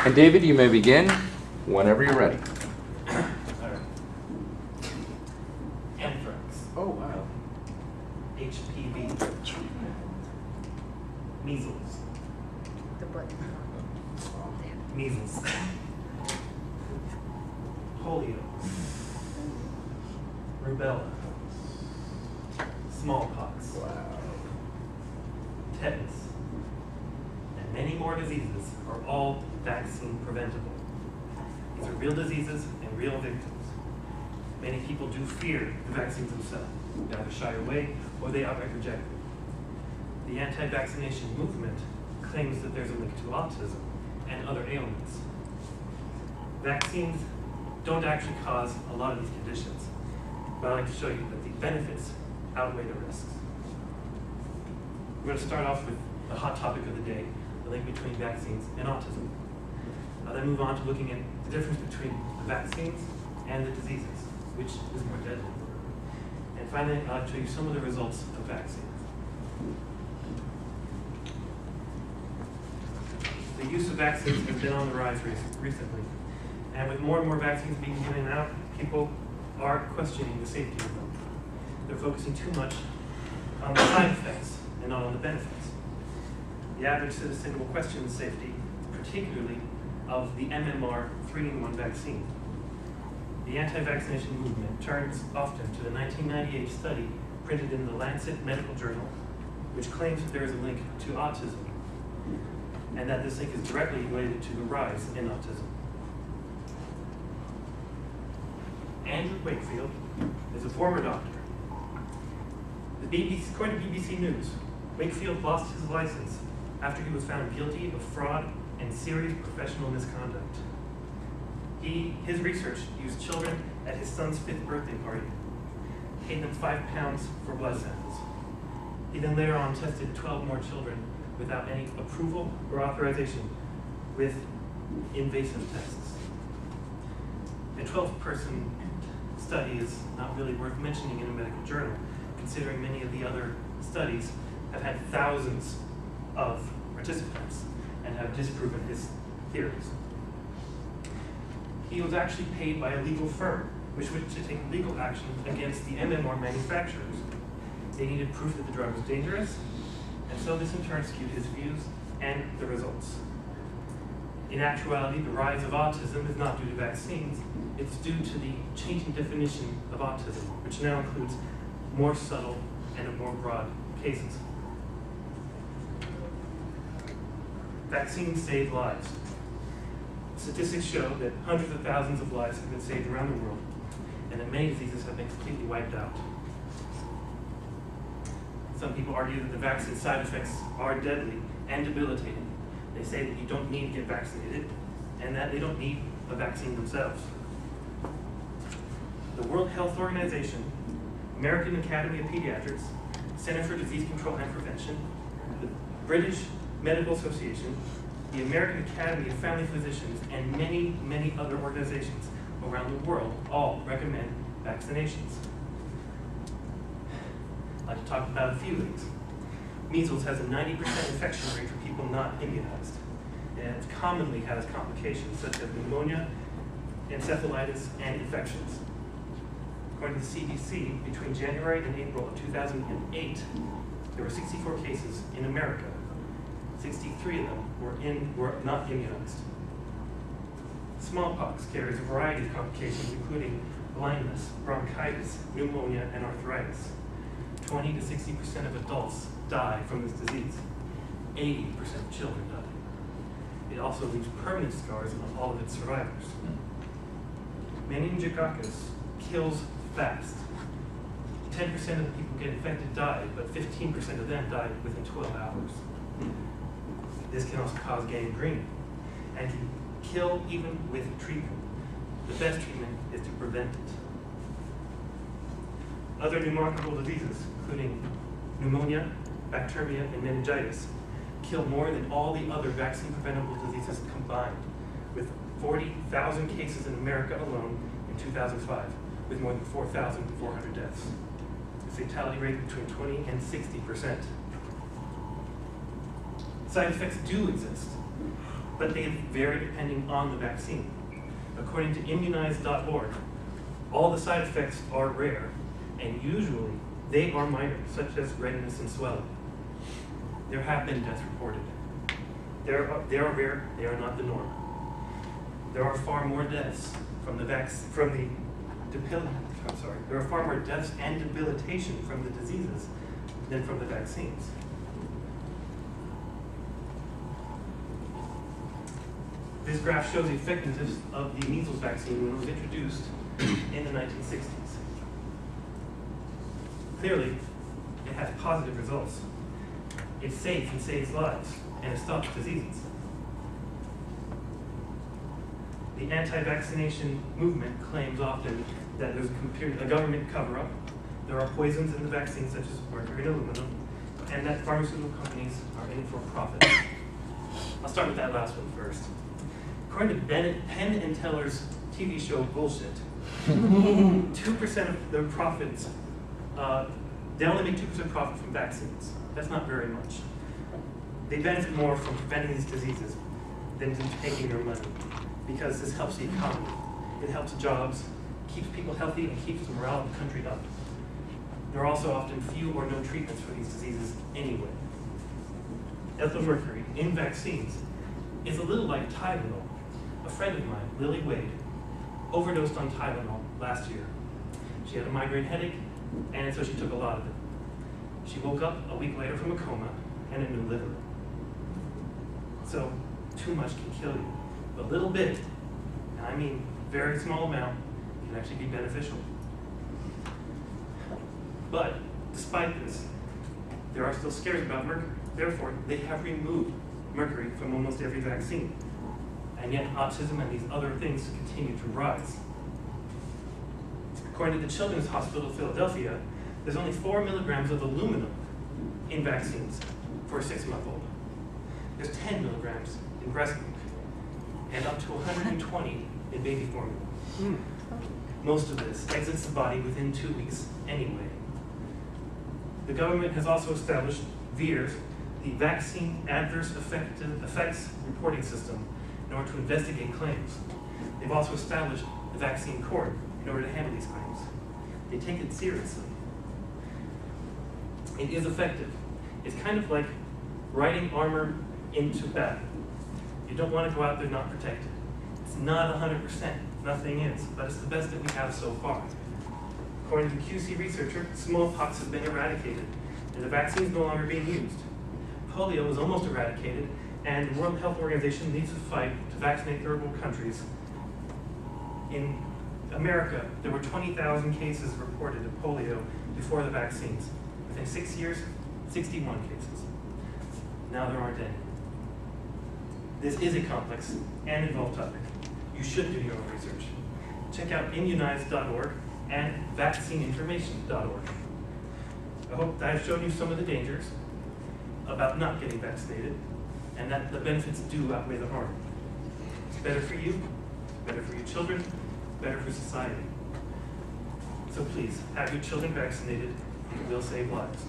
And David, you may begin whenever you're ready. All right. Anthrax. Oh, wow. HPV. Measles. The button. Measles. Polio. Rubella. Smallpox. Wow. Tetanus. And many more diseases are all vaccine preventable. These are real diseases and real victims. Many people do fear the vaccines themselves. They either shy away or they outright reject them. The anti-vaccination movement claims that there's a link to autism and other ailments. Vaccines don't actually cause a lot of these conditions, but I'd like to show you that the benefits outweigh the risks. We're going to start off with the hot topic of the day, the link between vaccines and autism. I'll then move on to looking at the difference between the vaccines and the diseases, which is more deadly. And finally, I'll show you some of the results of vaccines. The use of vaccines has been on the rise recently. And with more and more vaccines being given out, people are questioning the safety of them. They're focusing too much on the side effects and not on the benefits. The average citizen will question the safety, particularly of the MMR 3-in-1 vaccine. The anti-vaccination movement turns often to the 1998 study printed in the Lancet Medical Journal, which claims that there is a link to autism, and that this link is directly related to the rise in autism. Andrew Wakefield is a former doctor. According to BBC News, Wakefield lost his license after he was found guilty of fraud and serious professional misconduct. His research used children at his son's 5th birthday party, paid them £5 for blood samples. He then later on tested 12 more children without any approval or authorization with invasive tests. A 12-person study is not really worth mentioning in a medical journal, considering many of the other studies have had thousands of participants and have disproven his theories. He was actually paid by a legal firm, which wished to take legal action against the MMR manufacturers. They needed proof that the drug was dangerous, and so this in turn skewed his views and the results. In actuality, the rise of autism is not due to vaccines, it's due to the changing definition of autism, which now includes more subtle and more broad cases. Vaccines save lives. Statistics show that hundreds of thousands of lives have been saved around the world, and that many diseases have been completely wiped out. Some people argue that the vaccine side effects are deadly and debilitating. They say that you don't need to get vaccinated, and that they don't need a vaccine themselves. The World Health Organization, American Academy of Pediatrics, Center for Disease Control and Prevention, the British Medical Association, the American Academy of Family Physicians, and many, many other organizations around the world all recommend vaccinations. I'd like to talk about a few things. Measles has a 90% infection rate for people not immunized, and it commonly has complications such as pneumonia, encephalitis, and infections. According to the CDC, between January and April of 2008, there were 64 cases in America. 63 of them were not immunized. Smallpox carries a variety of complications, including blindness, bronchitis, pneumonia, and arthritis. 20 to 60% of adults die from this disease. 80% of children die. It also leaves permanent scars on all of its survivors. Meningococcus kills fast. 10% of the people get infected die, but 15% of them die within 12 hours. This can also cause gangrene and can kill even with treatment. The best treatment is to prevent it. Other pneumococcal diseases, including pneumonia, bacteria, and meningitis, kill more than all the other vaccine-preventable diseases combined, with 40,000 cases in America alone in 2005, with more than 4,400 deaths. The fatality rate between 20 and 60%. Side effects do exist. but they vary depending on the vaccine. According to immunize.org, all the side effects are rare, and usually they are minor, such as redness and swelling. There have been deaths reported. They are rare, they are not the norm. There are far more deaths there are far more deaths and debilitation from the diseases than from the vaccines. This graph shows the effectiveness of the measles vaccine when it was introduced in the 1960s. Clearly, it has positive results. It's safe and saves lives, and it stops diseases. The anti-vaccination movement claims often that there's a government cover-up, there are poisons in the vaccines such as mercury and aluminum, and that pharmaceutical companies are in for profit. I'll start with that last one first. According to Penn and Teller's TV show Bullshit, 2% of their profits, they only make 2% profit from vaccines. That's not very much. They benefit more from preventing these diseases than taking their money, because this helps the economy. It helps jobs, keeps people healthy, and keeps the morale of the country up. There are also often few or no treatments for these diseases anyway. Ethyl mercury in vaccines is a little like Tylenol. A friend of mine, Lily Wade, overdosed on Tylenol last year. She had a migraine headache, and so she took a lot of it. She woke up a week later from a coma and a new liver. So, too much can kill you. A little bit, and I mean very small amount, can actually be beneficial. But, despite this, there are still scares about mercury. Therefore, they have removed mercury from almost every vaccine. And yet, autism and these other things continue to rise. According to the Children's Hospital of Philadelphia, there's only 4 milligrams of aluminum in vaccines for a 6-month-old. There's 10 milligrams in breast milk, and up to 120 in baby formula. Most of this exits the body within 2 weeks anyway. The government has also established VAERS, the Vaccine Adverse Effects Reporting System, in order to investigate claims. They've also established the vaccine court in order to handle these claims. They take it seriously. It is effective. It's kind of like riding armor into battle. You don't want to go out there not protected. It's not 100%, nothing is, but it's the best that we have so far. According to the QC researcher, smallpox has been eradicated, and the vaccine is no longer being used. Polio was almost eradicated, and the World Health Organization leads the fight to vaccinate third world countries. In America, there were 20,000 cases reported of polio before the vaccines. Within 6 years, 61 cases. Now there aren't any. This is a complex and involved topic. You should do your own research. Check out immunize.org and vaccineinformation.org. I hope that I've shown you some of the dangers about not getting vaccinated, and that the benefits do outweigh the harm. It's better for you, better for your children, better for society. So please, have your children vaccinated. It will save lives.